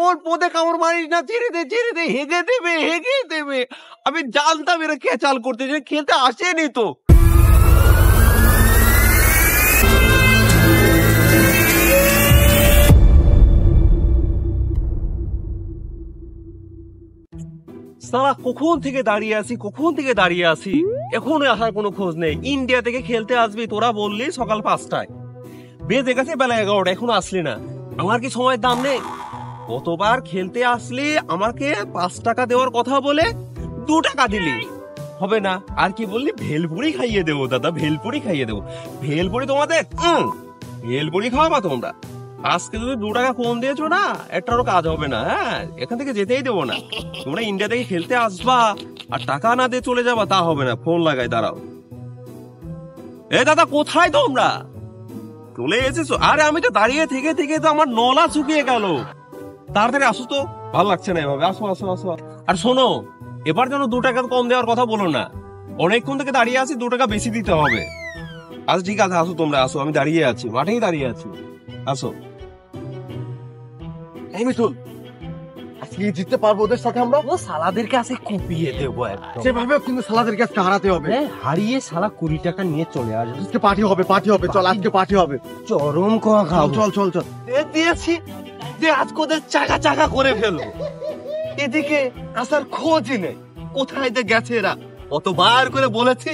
এমন পদে কামড় মারিস না, ছেড়ে দে, হেগে দেবে। আমি জানতাম এরা খেচাল করতে, যে খেলতে আসেনি তো। সারা কখন থেকে দাঁড়িয়ে আছি, এখনো আসার কোনো খোঁজ নেই। ইন্ডিয়া থেকে খেলতে আসবি তোরা বললি সকাল 5টায়, বেজে গেছে বেলা 11টা, এখনো আসলি না। আমার কি সময়ের দাম নেই? কতবার খেলতে আসলি, আমাকে 5 টাকা দেওয়ার কথা বলে 2 টাকা দিলি, হবে না। আর কি বললি? ভেলপুরি খাইয়ে দেবো দাদা, ভেলপুরি তোমাদের ভেলপুরি খাওয়াবা তোমরা। আজকে যদি 2 টাকা কম দিয়েছো না, একটারও কাজ হবে না। হ্যাঁ, এখান থেকে যেতেই দেবো না। তোমরা ইন্ডিয়া থেকে খেলতে আসবা আর টাকা না দিয়ে চলে যাবা, তা হবে না। ফোন লাগাই, দাঁড়াও। এ দাদা, কোথায় তোমরা? চলে এসেছো? আরে আমি তো দাঁড়িয়ে থেকে তো আমার নলা শুকিয়ে গেল। তাড়াতাড়ি আসো তো, ভালো লাগছে না এভাবে। আসো। আর শোনো, এবার যেন 2 টাকা কম দেওয়ার কথা বলো না। অনেকক্ষণ থেকে দাঁড়িয়ে আছি, 2 টাকা বেশি দিতে হবে। আচ্ছা ঠিক আছে, আসো তোমরা, আসো। আমি দাঁড়িয়ে আছি, মাঠেই দাঁড়িয়ে আছি, আসো। এই মিঠুন, আজকে জিততে পারবো ওদের সাথে আমরা? ও সালাদেরকে আছে কুপিয়ে দেবো একদম। সেভাবে কিন্তু সালাদেরকে আজকে হারাতে হবে। হারিয়ে সালা 20 টাকা নিয়ে চলে আসবে। আজকে পার্টি হবে, চল আজকে পার্টি হবে। চরম কোয়া খাও, চল। দিয়েছি যে আজকে ওদের চাকা করে ফেলবো। এদিকে আসার খোঁজই নেই, কোথায় যে গেছে এরা। কতবার করে বলেছি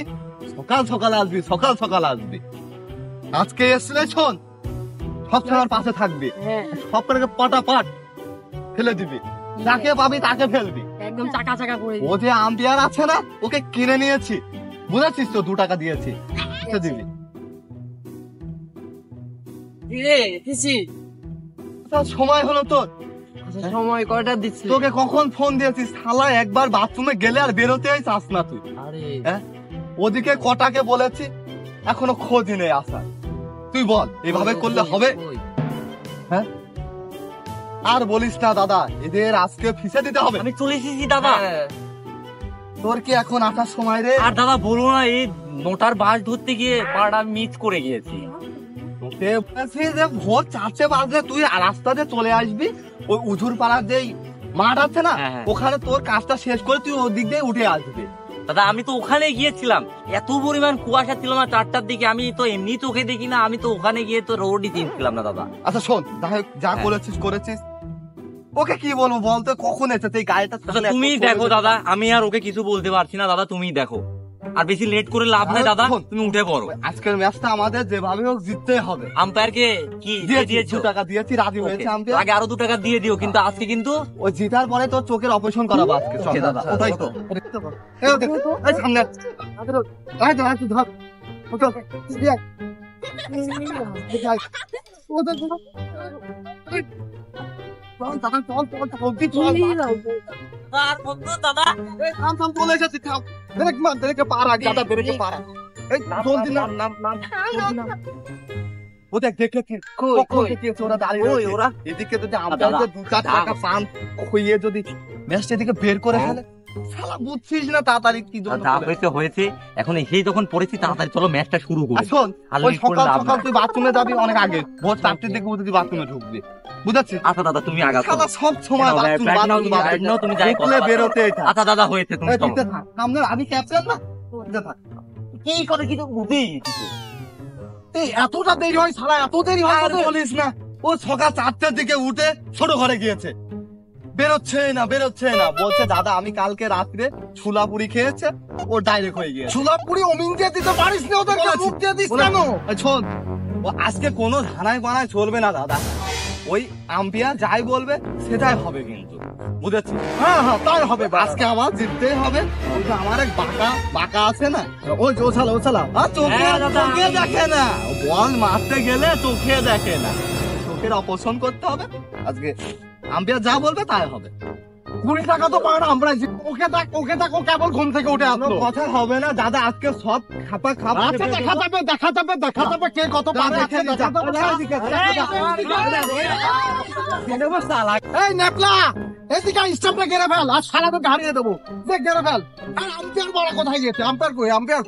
সকাল আসবি। আজকে এসে শোন, সব সময় পাশে থাকবি, সব করে পাটাপাট ফেলে দিবি, যাকে পাবি তাকে ফেলবি, একদম চাকা করে। ও যে আম্পায়ার আছে না, ওকে কিনে নিয়েছি, বুঝেছিস তো? 2 টাকা দিয়েছি, দিবি। সময় হলো তোর? সময় কয়টা দিচ্ছি? তোকে কখন ফোন দিয়েছিস? শালা একবার বাথরুমে গেলে আর বেরোতেই চাস না তুই। ওদিকে কটাকে বলেছি, এখনো খোঁজই নেই আসার। তুই বল, এভাবে করলে হবে? হ্যাঁ, আর বলিস না দাদা, এদের আজকে ফিসে দিতে হবে। আমি চলে এসেছি দাদা। তোর কি এখন আসার সময় রে? আর দাদা বলো না, এই নোটার বাস ধরতে গিয়ে পাড়া মিস করে গিয়েছি। ভোর 4টে বাজলে তুই রাস্তাতে চলে আসবি, ওই উজুর পাড়ার যে মাঠ আছে না, ওখানে তোর কাজটা শেষ করে তুই ওই দিক দিয়ে উঠে আসবি। দাদা আমি তো ওখানে গিয়েছিলাম, এত পরিমাণ কুয়াশা ছিল না 4টার দিকে, আমি তো এমনি চোখে দেখি না, আমি তো ওখানে গিয়ে তো রোডই চিনছিলাম না দাদা। আচ্ছা শোন, যা করেছিস, ওকে কি বলবো বলতো? কখন এসেছে এই গাড়িটা? তুমি দেখো দাদা, আমি আর ওকে কিছু বলতে পারছি না দাদা, তুমি দেখো। আর বেশি লেট করে লাভ নাই দাদা, তুমি উঠে পড়ো। আজকের ম্যাচটা আমাদের যেভাবে হোক জিততে হবে। আম্পায়ারকে কি দিয়েছো? 2 টাকা দিয়েছি, রাজি হয়েছে আম্পায়ার। আগে আরো 2 টাকা দিয়ে দিও, কিন্তু আজকে কিন্তু ওই জিতার পরে তোর চোখের অপারেশন করাবো আজকে। চল দাদা, ওটাই তো। এই সামনে বের করে ফেলে, বুঝছিস না তাড়াতাড়ি কি হয়েছে। এখন সেই যখন পড়েছি, তাড়াতাড়ি চলো ম্যাচটা শুরু করি। শোন, সকাল তুই বাথরুমে যাবি অনেক আগে, ভোর 4টের দিকে তুই বাথরুমে ঢুকবি, বুঝাচ্ছিস? আচ্ছা দাদা তুমি আগে সব সময় তুমি যাই বেরোতে। আচ্ছা দাদা হয়েছে, তুমি সামনে আমি ক্যাপ্টেন না, কি করে কি তো বুঝি। এতটা দেরি হয় সারা, এত দেরি হয় বলিস না। ও সকাল 4টের দিকে উঠে ছোট ঘরে গিয়েছে, বেরোচ্ছে না, বলছে দাদা আমি কালকে রাত্রে ছোলাপুরি খেয়েছে, ও ডাইরেক্ট হয়ে গিয়েছে। ছোলাপুরি অমিন দিয়ে দিতে পারিস না, ওদেরকে মুখ দিয়ে দিস কেন? শোন, ও আজকে কোনো ধানায় বানায় চলবে না দাদা, ওই আম্পায়ার যাই বলবে সেটাই হবে, কিন্তু বুঝেছি? হ্যাঁ তাই হবে, আজকে আমার জিততেই হবে। আমার এক বাঁকা আছে না, ওই ওছালা চোখে দেখে না, বল মারতে গেলে চোখে দেখে না, চোখের অপারেশন করতে হবে আজকে। আম্পায়ার যা বলবে তাই হবে। 20 টাকা তো পায় না আমরা, ওকে দেখ, ও কেবল ঘুম থেকে উঠে আসলো। কথা হবে না দাদা, আজকে সব খাপা দেখা যাবে কে কত পারে। এই নেপলা, এদিকে স্টপটা গেড়ে ফেল, আর সারা তো হারিয়ে দেবো, দেখ গেড়ে ফেল। আর আম্পায়ার বড় কোথায় গেছে? আম্পায়ার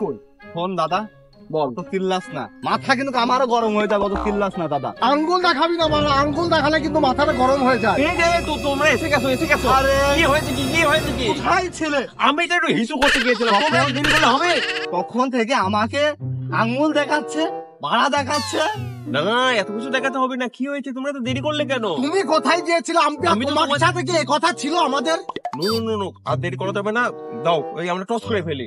কই? শোন দাদা, বল। তো চিল্লাস না, মাথা কিন্তু আমারও গরম হয়ে যাবে, তো চিল্লাস না দাদা। আঙ্গুল দেখাবি না বাবা, আঙ্গুল দেখালে কিন্তু মাথাটা গরম হয়ে যায়। এই যে তোমরা এসে গেছো। আরে কি হয়েছে কি? কোথায় ছেলে? আমি তো একটু হিসু করতে গিয়েছিলাম, তোমরা দিন বলে হবে? তখন থেকে আমাকে আঙ্গুল দেখাচ্ছে, ভাড়া দেখাচ্ছে। না এত কিছু দেখাতে হবে না, কি হয়েছে? তোমরা তো দেরি করলে কেন? তুমি কোথায় গিয়েছিলে? আমি তো তোমার সাথে কি কথা ছিল আমাদের? নো আর দেরি করাতে হবে না, দাও ওই আমরা টস করে ফেলি।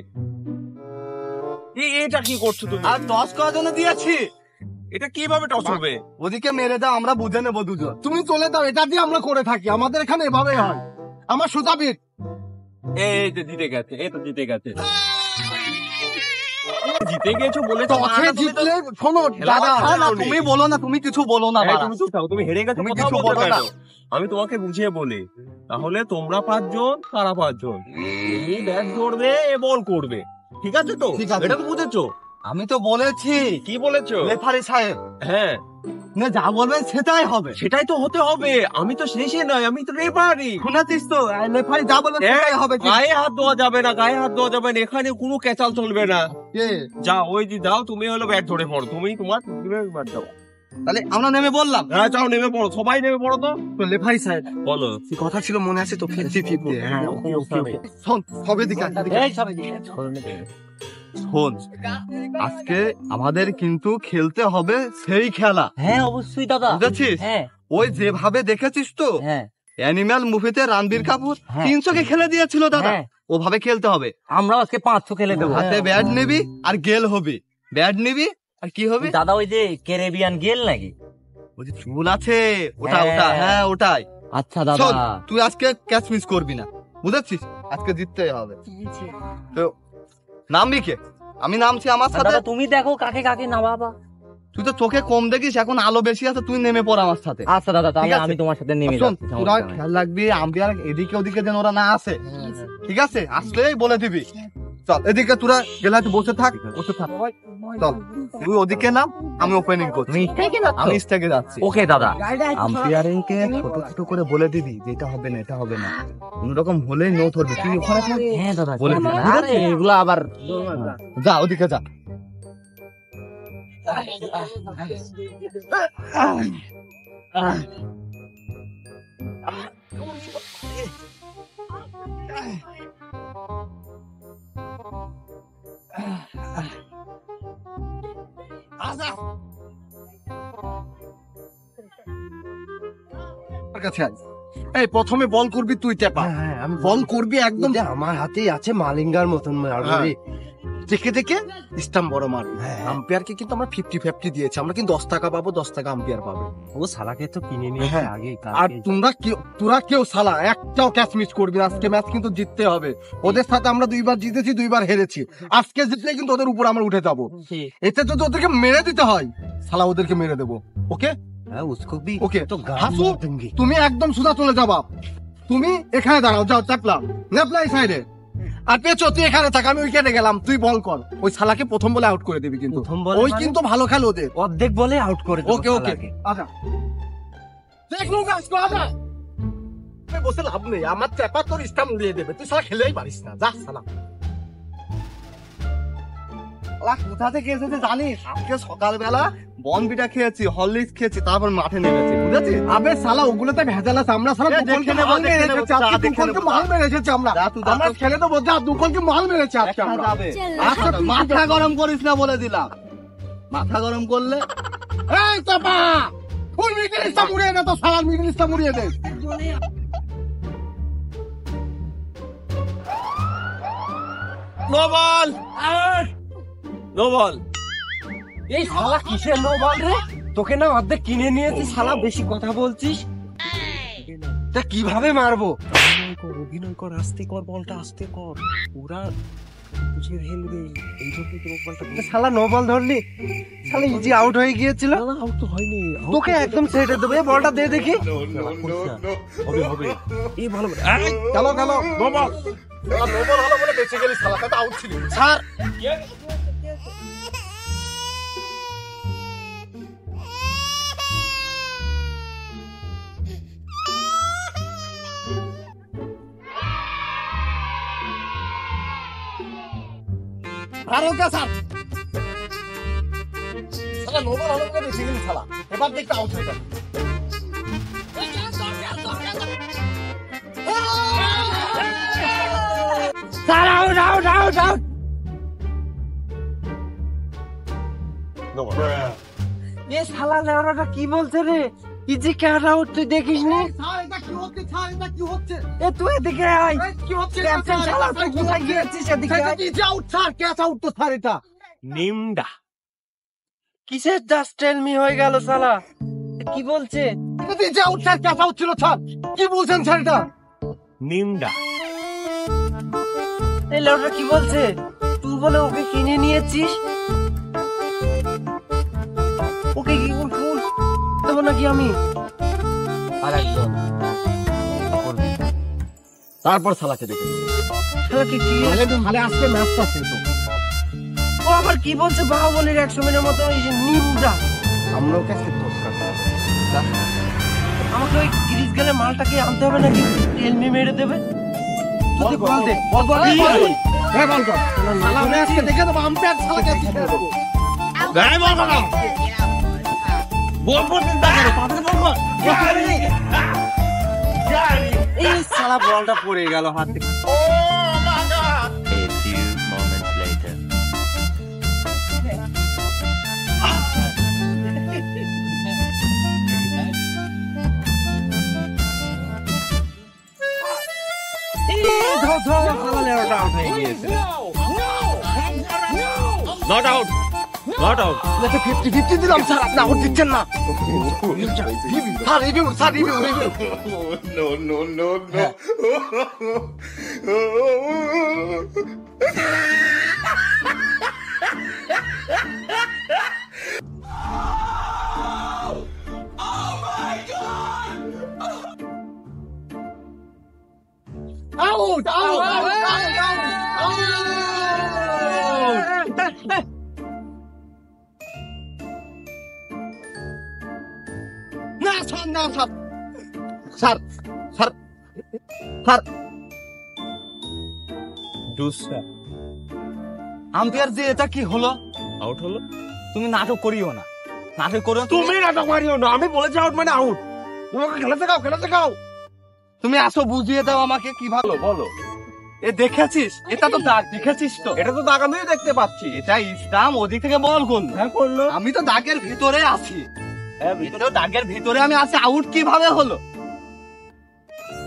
এটা কি করছো তুমি? আর 10 করার জন্য দিয়েছি। এটা কিভাবে টস হবে? ওদিকে মেরে দাও, আমরা বুঝে নেবো দুজন। তুমি চলে দাও, এটা দিয়ে আমরা করে থাকি, আমাদের এখানে এভাবেই হয়। আমার সুতাবিদ এই তো জিতে গেছে, জিতে গেছো বলে তো টসে জিতলে শোনো দাদা, না, তুমি বলো না, তুমি কিছু বলো না বাড়া। তুমি চুপ থাকো, তুমি হেরে গেছো, তুমি কথা কিছু বলছো বলো কেন? না। আমি তোমাকে বুঝিয়ে বলি, তাহলে তোমরা 5 জন, তারা 5 জন, এই ব্যাট ধরবে, এ বল করবে, ঠিক আছে তো? ঠিক আছে। এটা তো বুঝেছো? আমি তো বলেছি কি বলেছো? রেফারি সাহেব, হ্যাঁ না যা বলবেন সেটাই হবে। সেটাই তো হতে হবে, আমি তো শেষে নয়, আমি তো রেফারি। শুনেছিস তো, রেফারি যা বলবেন সেটাই হবে। গায়ে হাত দেওয়া যাবে না, এখানে কোনো ক্যাচাল চলবে না। যা ওই যে দাও, তুমি হলো ব্যাট ধরে পড়ো, তুমি তোমার ব্যাট দাও। তাহলে আমরা নেমে বললাম, হ্যাঁ যাও নেমে পড়ো, সবাই নেমে পড়ো তো। রেফারি সাহেব বলো। কি কথা ছিল মনে আছে তো? 50-50। হ্যাঁ, ওকে। শোন, সবে দিকে এই সবাই শোন, আজকে আমাদের কিন্তু খেলতে হবে সেই খেলা, হ্যাঁ অবশ্যই দাদা। বুঝেছিস? হ্যাঁ ওই যেভাবে দেখেছিস তো হ্যাঁ অ্যানিম্যাল মুভিতে রণবীর কাপুর হ্যাঁ। 300 কে খেলে দিয়েছিল দাদা, হ্যাঁ। ওভাবে খেলতে হবে। আমরাও আজকে 500 খেলে দেবো। হাতে ব্যাট নিবি আর গেল হবি, ব্যাট নিবি আর কি হবে? দাদা ওই যে ক্যারিবিয়ান গেল নাকি? ওই যে চুল আছে ওটা, হ্যাঁ। হ্যাঁ ওটাই। আচ্ছা দাদা। শোন, তুই আজকে ক্যাচ মিস করবি না, বুঝেছিস? আজকে জিততেই হবে। তো নামবি কে? আমি নামছি আমার সাথে। দাদা তুমি দেখো কাকে কাকে নামাবা। তুই তো চোখে কম দেখিস, এখন আলো বেশি আছে, তুই নেমে পড় আমার সাথে। আচ্ছা দাদা, তাহলে ঠিক আছে। আমি তোমার সাথে নেমে শোন, যাচ্ছি, তোরা সমস্যা নাই। খেয়াল রাখবি, আম্পায়ার এদিকে ওদিকে যেন ওরা না আসে, ঠিক আছে? আসলেই বলে দিবি। চল এদিকে তোরা গেলে বসে থাক, চল তুই ওদিকে নাম, আমি ওপেনিং করছি, আমি স্টেগে যাচ্ছি। ওকে দাদা। আম্পায়ারিং কে ছোট ছোট করে বলে দিবি যে এটা হবে না, এটা হবে না, কোন রকম হলেই নো ধরবি। তুই ওখানে থাক, হ্যাঁ দাদা বলে দিবি। আরে এগুলো আবার যা ওদিকে যা। আমার কাছে আয়। এই প্রথমে বল করবি তুই, টেপা আমি বল করবি একদম এটা আমার হাতেই আছে, মালিঙ্গার মতন মারবি। দেখে দেখে স্টাম্প বড় মারবি। আম্পায়ারকে কিন্তু আমরা 50-50 দিয়েছি, আমরা কিন্তু 10 টাকা পাবো, 10 টাকা আম্পায়ার পাবে। ও শালাকে তো কিনে নিয়ে হ্যাঁ। আগে আর তোরা কেউ সালা একটাও ক্যাচ মিস করবি না, আজকে ম্যাচ কিন্তু জিততে হবে। ওদের সাথে আমরা 2বার জিতেছি, 2বার হেরেছি, আজকে জিতলে কিন্তু ওদের উপর আমরা উঠে যাবো। এতে যদি ওদেরকে মেরে দিতে হয়, সালা ওদেরকে মেরে দেবো। ওকে उसको भी ওকে तो হাসু, गाली देंगे। তুমি একদম সোজা চলে যাবা, তুমি এখানে দাঁড়াও, যাও চাপলাম নেপলাই সাইডে। আর পেছো তুই এখানে থাক, আমি উইকেটে গেলাম, তুই বল কর। ওই শালাকে প্রথম বলে আউট করে দিবি কিন্তু, প্রথম বলে ওই মানে? কিন্তু ভালো খেলে ওদের। অর্ধেক বলে আউট করে দেবো ওকে ওকে শালাকে। আচ্ছা দেখ লুকাস কো আজা, তুই বসে লাভ নেই, আমার চেপা তোর স্টাম্প উড়িয়ে দেবে, তুই শালা খেলেই পারিস না, যা শালা। কোথা থেকে এসেছে জানিস? আজকে সকালবেলা বনবিটা খেয়েছি, হরলিক্স খেয়েছি, তারপর মাঠে নেমেছি, বুঝেছিস? আবে শালা ওগুলোতে ভেজাল আছে, আমরা শালা এ, দুকলকে দেখে নেবো, মাল মেরে দেখে নেবো, এসেছি, আজকে যা, দেখে দুকলকে নেবো, মাল মেরে এসেছি আমরা। যা, তুই যা, আমরা তুই- খেলে দেবো, যা দুকলকে মাল মেরেছি আজকে দেখা আমরা। যাবে। আচ্ছা, তুই মাথা গরম করিস না বলে দিলাম, মাথা গরম করলে এই চাপা, ফুল মিডল স্টাম্প উড়িয়ে দে, তো শালা মিডল স্টাম্প উড়িয়ে দে। No ball, no ball. এই শালা কিসের নো বল রে? তোকে না অর্ধেক কিনে নিয়েছি, শালা বেশি কথা বলছিস। তা কিভাবে মারবো? অভিনয় কর, আস্তে কর, বলটা আস্তে কর, ওরা বুঝে ফেলবে, এই জন্য তো বলটা শালা নো বল ধরলি, শালা ইজি আউট হয়ে গিয়েছিল। আউট তো হয়নি, তোকে একদম ছেড়ে দেবো, এই বলটা দে দেখি। হবে এই ভালো গেল গেল নো বল, নো বল হলো বলে বেঁচে গেলি, শালা তো আউট ছিলি। স্যার আর ওকে স্যার শালা নোবেল হলো করে বেশি গেলি শালা, এবার দেখতে আউট হয়ে যাবে। Sir out out out out. এ শালা লেওরাটা কি বলছে রে? ইজি ক্যাট আউট, তুই দেখিস নি? স্যার এটা কি হচ্ছে? স্যার এটা কি হচ্ছে? এ তুই এদিকে আয়। এই কি হচ্ছে? ক্যাপ্টেন শালা তুই কোথায় গিয়েছিস? এদিকে আয়। Easy out sir, catch out তো স্যার এটা। নিমডা কিসের জাস্ট টেল মি হয়ে গেল শালা? এ কি বলছে? Easy out sir, catch out ছিল স্যার। কি বলছেন স্যার এটা? নিমডা এই লেওরাটা কি বলছে? তুই বলে ওকে কিনে নিয়েছিস? ওকে কি ফুল দেবো নাকি আমি? আর একজন তারপর শালাকে দেখে শালাকে কি? তাহলে আজকে ম্যাচটা শেষ হবে। ও আবার কি বলছে? বাহুবলীর 100 মিনিটের মতো এই যে নিমডা। আমরা ওকে সেট করতে আমাকে ওই গ্রিস গেলে মালটাকে আনতে হবে নাকি? তেল মে মেরে দেবে। তুই বল দে, বল বল বল। হ্যাঁ বল কর। শালা আমি আজকে দেখে দেবো আম্পায়ার শালাকে শিখে দেবো। গায়ে বল বাবা বল বল চিন্তা করো পাশে বল বল এই শালা বলটা পড়ে গেল হাত থেকে। A few moments later. ধর ধর শালা লেওরাটা আউট হয়ে গিয়েছে। নট আউট নট আউট দেখে 50-50 দিলাম স্যার, আপনি আউট দিচ্ছেন না। Sir review sir review review. Out out না স্যার না স্যার স্যার স্যার স্যার দুসরা আম্পায়ার যে এটা কি হলো? আউট হলো। তুমি নাটক করিও না, নাটক করো না। তুমি নাটক মারিও না, আমি বলেছি আউট মানে আউট। তোমাকে খেলাতে খাও, খেলাতে খাও। তুমি আসো বুঝিয়ে দাও আমাকে কি ভালো। বলো এ দেখেছিস? এটা তো দাগ, দেখেছিস তো? এটা তো দাগ আমিও দেখতে পাচ্ছি। এটা ইসলাম ওদিক থেকে বল করলো। হ্যাঁ করলো। আমি তো দাগের ভিতরে আছি। ভিতরে দাগের ভিতরে আমি আছি, আউট কিভাবে হলো?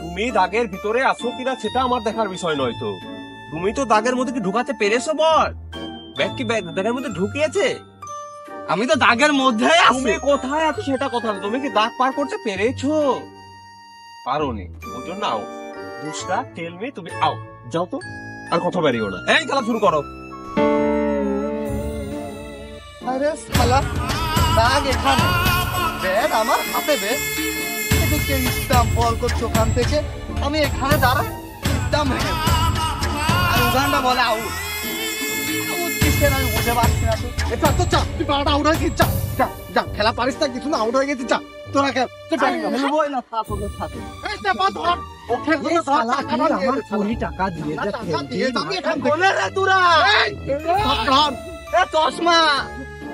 তুমি দাগের ভিতরে আছো কিনা সেটা আমার দেখার বিষয় নয় তো। তুমি তো দাগের মধ্যে কি ঢুকাতে পেরেছো বল? ব্যাগ কি দাগের মধ্যে ঢুকিয়েছে? আমি তো দাগের মধ্যেই আছি। তুমি কোথায় আছো সেটা কথা না, তুমি কি দাগ পার করতে পেরেছো? পারোনি, ওর জন্য আউট। দুসরা টেল মি তুমি আউট। যাও তো, আর কথা বেরিও না। এই খেলা শুরু করো। আরে শালা, দাগ এখানে, ব্যাট আমার হাতে। ব্যাট এদিকে ইসলাম বল করছে ওখান থেকে, আমি এখানে দাঁড়া, ইসলাম ভেঙে আর উগান্ডা বলে আউট। আউট কিসের আমি বুঝে পারছি না। এটা তো চা, তুই পাড়াটা আউট হয়ে গেছিস। যা যা যা, খেলা পারিস না কিছু না, আউট হয়ে গেছিস। যা তোরা খেল, খেলবই না। এই স্টেপ ধর, ওকে কোনো ধর। আমার 20 টাকা দিয়ে টাকা দিয়ে যাবি এখান থেকে রে তোরা। এই এ চশমা,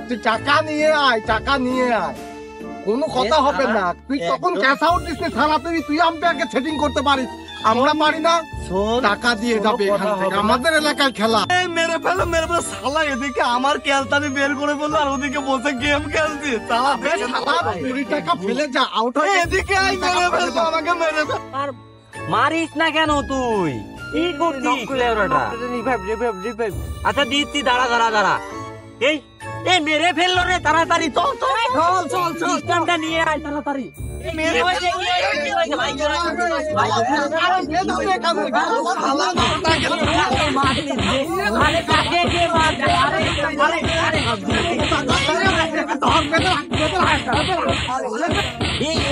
তুই টাকা নিয়ে আয়, টাকা নিয়ে আয়, কোনো কথা হবে না। তুই তখন ক্যাশ আউট দিস তাড়াতাড়ি, তুই আম্পায়ারকে সেটিং করতে পারিস, আমরা পারি না। টাকা দিয়ে যাবে এখান থেকে, আমাদের এলাকায় খেলা। মেরে ফেলো মেরে ফেলো শালা, এদিকে আমার ক্যালতানি বের করে ফেললো আর ওদিকে বসে গেম খেলছি। শালা 20 টাকা ফেলে যা, আউট হয়ে এদিকে আয়, মেরে ফেলবো আমাকে, মেরে ফেল। আর মারিস না কেন তুই? কি করছিস লেওরাটা? আচ্ছা দিচ্ছি, দাঁড়া দাঁড়া দাঁড়া। এই এই মেরে ফেললো রে, তাড়াতাড়ি চল চল চল চল চল, সিস্টেমটা নিয়ে আয় তাড়াতাড়ি। মেরে ফেলে আরে কাকে কে মারছে? আরে আরে আরে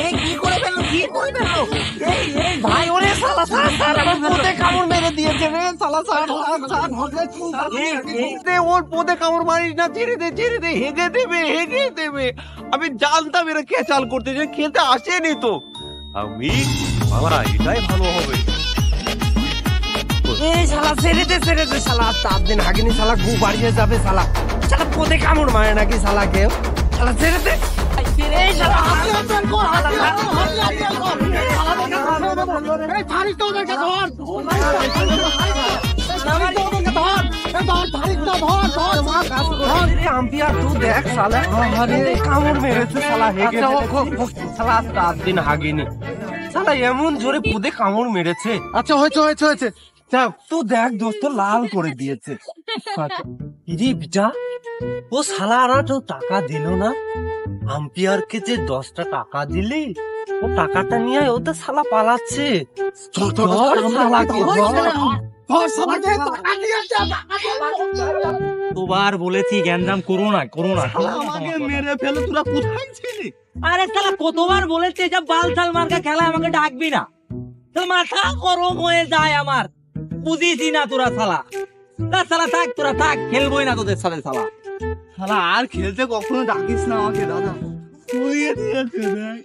এই কি করে ফেললো, কি করে ফেললো? এই এই ভাই, ওরে শালা শালা শালা, আমার পোতে কামড় মেরে দিয়েছে রে শালা শালা। ওর পদে কামড় মারিস না, ছেড়ে দে ছেড়ে দে, হেগে দেবে হেগে দেবে। আমি জানতাম এরা খেচাল করতে, যে খেলতে আসেনি তো। আমি বাবা, এটাই ভালো হবে। এই শালা ছেড়ে দে শালা, 4 দিন আগেনি শালা গু বাড়িয়ে যাবে শালা। শালা পোদে কামড় মারে নাকি শালা কেউ? আম্পিয়ার তুই দেখ শালা কামড় মেরেছে শালা হেগে শালা 7 দিন হাগেনি শালা এমন জোরে পুদে কামড় মেরেছে। আচ্ছা হয়েছে হয়েছে হয়েছে যাও। তো দেখ দোস্ত লাল করে দিয়েছে। ইরে বিটা ও শালা আর তো টাকা দিল না, আম্পিয়ারকে যে 10টা টাকা দিলি ও টাকাটা নিয়ে ও তো শালা পালাচ্ছে। তোবার বলেছি গ্যাঞ্জাম করো না করো না। আমাকে মেরে ফেলে, তোরা কোথায় ছিলি? আরে শালা কতবার বলেছে যে বালছাল মার্কা খেলা আমাকে ডাকবি না, তো মাথা গরম হয়ে যায় আমার, বুঝিসই না তোরা শালা। শালা থাক, তোরা থাক, খেলবোই না তোদের সাথে শালা। শালা আর খেলতে কখনো ডাকিস না আমাকে দাদা, পুড়িয়ে দিয়েছে দেখ।